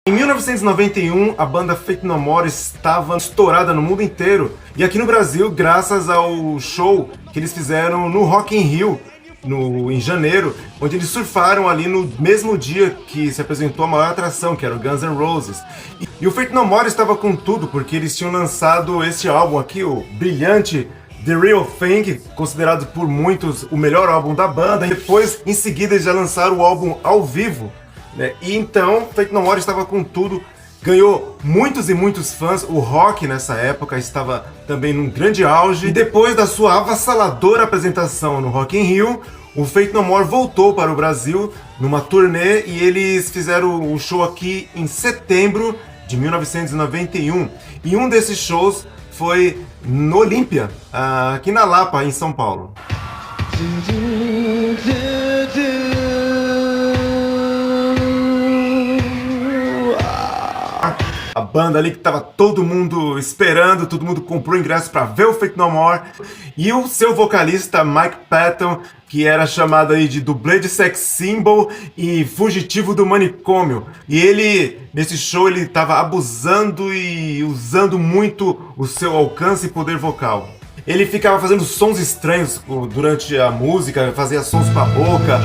Em 1991, a banda Faith No More estava estourada no mundo inteiro, e aqui no Brasil, graças ao show que eles fizeram no Rock in Rio, em janeiro, onde eles surfaram ali no mesmo dia que se apresentou a maior atração, que era o Guns N' Roses. E o Faith No More estava com tudo, porque eles tinham lançado este álbum aqui, o brilhante The Real Thing, considerado por muitos o melhor álbum da banda. E depois, em seguida, eles já lançaram o álbum ao vivo, né? E então, Faith No More estava com tudo, ganhou muitos e muitos fãs. O rock nessa época estava também num grande auge. E depois da sua avassaladora apresentação no Rock in Rio, o Faith No More voltou para o Brasil numa turnê e eles fizeram o show aqui em setembro de 1991. E um desses shows foi no Olímpia, aqui na Lapa, em São Paulo. A banda ali que tava todo mundo esperando, todo mundo comprou ingresso para ver o Faith No More. E o seu vocalista Mike Patton, que era chamado aí de dublê de sex symbol e fugitivo do manicômio. E ele, nesse show, ele tava abusando e usando muito o seu alcance e poder vocal. Ele ficava fazendo sons estranhos durante a música, fazia sons com a boca.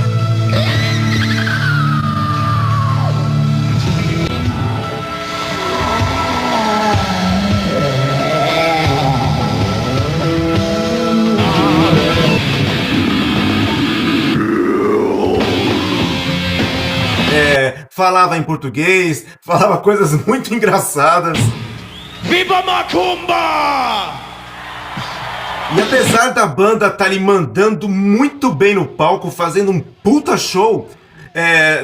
Falava em português, falava coisas muito engraçadas. Viva Macumba! E apesar da banda estar ali mandando muito bem no palco, fazendo um puta show,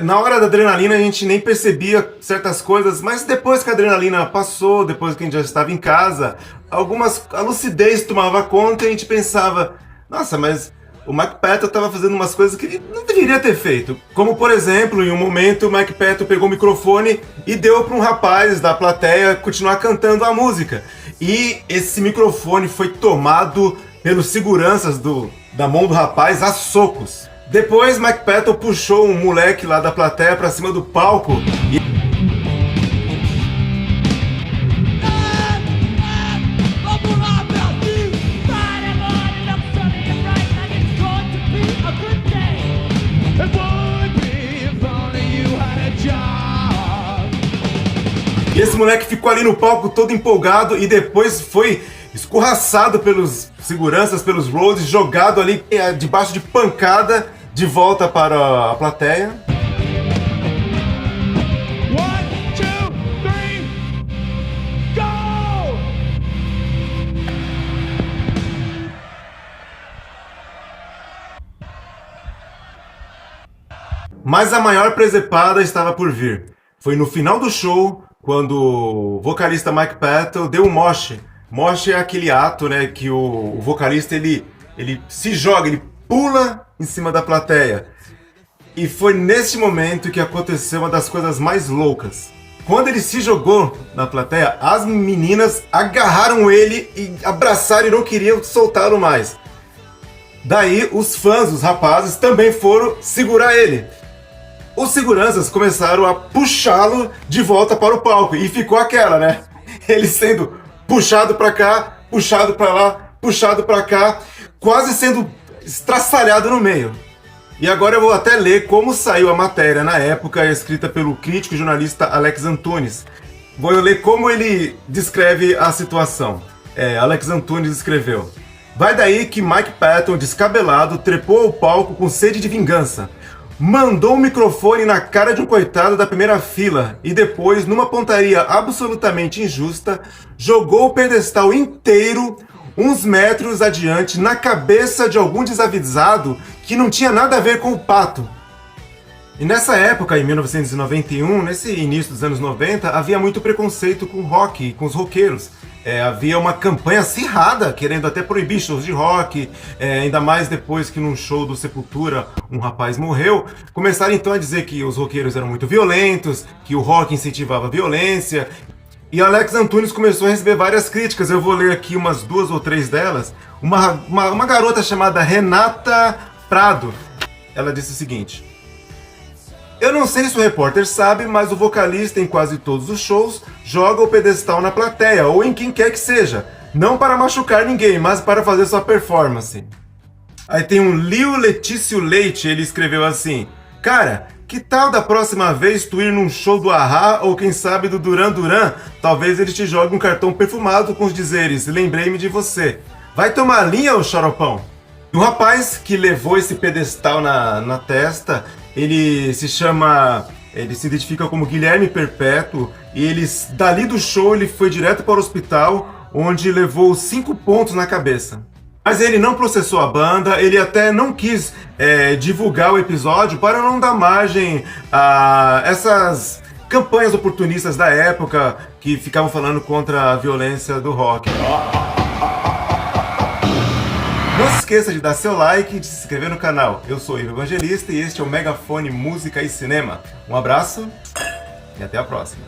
na hora da adrenalina a gente nem percebia certas coisas, mas depois que a adrenalina passou, depois que a gente já estava em casa, a lucidez tomava conta e a gente pensava, nossa, mas o Mike Patton estava fazendo umas coisas que ele não deveria ter feito. Como, por exemplo, em um momento o Mike Patton pegou o microfone e deu para um rapaz da plateia continuar cantando a música. E esse microfone foi tomado pelos seguranças da mão do rapaz a socos. Depois Mike Patton puxou um moleque lá da plateia para cima do palco e... E esse moleque ficou ali no palco todo empolgado e depois foi escorraçado pelos seguranças, pelos roadies, jogado ali debaixo de pancada de volta para a plateia. One, two, three, go! Mas a maior presepada estava por vir. Foi no final do show, quando o vocalista Mike Patton deu um mosh. Mosh é aquele ato, né, que o vocalista ele se joga, ele pula em cima da plateia. E foi nesse momento que aconteceu uma das coisas mais loucas. Quando ele se jogou na plateia, as meninas agarraram ele e abraçaram e não queriam soltá-lo mais. Daí os fãs, os rapazes, também foram segurar ele. Os seguranças começaram a puxá-lo de volta para o palco e ficou aquela, né? Ele sendo puxado para cá, puxado para lá, puxado para cá, quase sendo estraçalhado no meio. E agora eu vou até ler como saiu a matéria na época, escrita pelo crítico e jornalista Alex Antunes. Vou ler como ele descreve a situação. Alex Antunes escreveu: vai daí que Mike Patton, descabelado, trepou ao palco com sede de vingança. Mandou um microfone na cara de um coitado da primeira fila e depois, numa pontaria absolutamente injusta, jogou o pedestal inteiro uns metros adiante na cabeça de algum desavisado que não tinha nada a ver com o Pato. E nessa época, em 1991, nesse início dos anos 90, havia muito preconceito com o rock e com os roqueiros. Havia uma campanha acirrada, querendo até proibir shows de rock, ainda mais depois que num show do Sepultura um rapaz morreu. Começaram então a dizer que os roqueiros eram muito violentos, que o rock incentivava a violência. E Alex Antunes começou a receber várias críticas, eu vou ler aqui umas 2 ou 3 delas. Uma garota chamada Renata Prado, ela disse o seguinte: Eu não sei se o repórter sabe, mas o vocalista em quase todos os shows joga o pedestal na plateia ou em quem quer que seja. Não para machucar ninguém, mas para fazer sua performance. Aí tem um Lio Letício Leite, ele escreveu assim: cara, que tal da próxima vez tu ir num show do A-ha ou quem sabe do Duran Duran? Talvez ele te jogue um cartão perfumado com os dizeres: lembrei-me de você. Vai tomar linha, ô xaropão? E o rapaz que levou esse pedestal na testa, ele se identifica como Guilherme Perpétuo, e dali do show ele foi direto para o hospital, onde levou 5 pontos na cabeça. Mas ele não processou a banda, ele até não quis divulgar o episódio para não dar margem a essas campanhas oportunistas da época que ficavam falando contra a violência do rock. Não se esqueça de dar seu like e de se inscrever no canal. Eu sou o Ivo Evangelista e este é o Megafone Música e Cinema. Um abraço e até a próxima.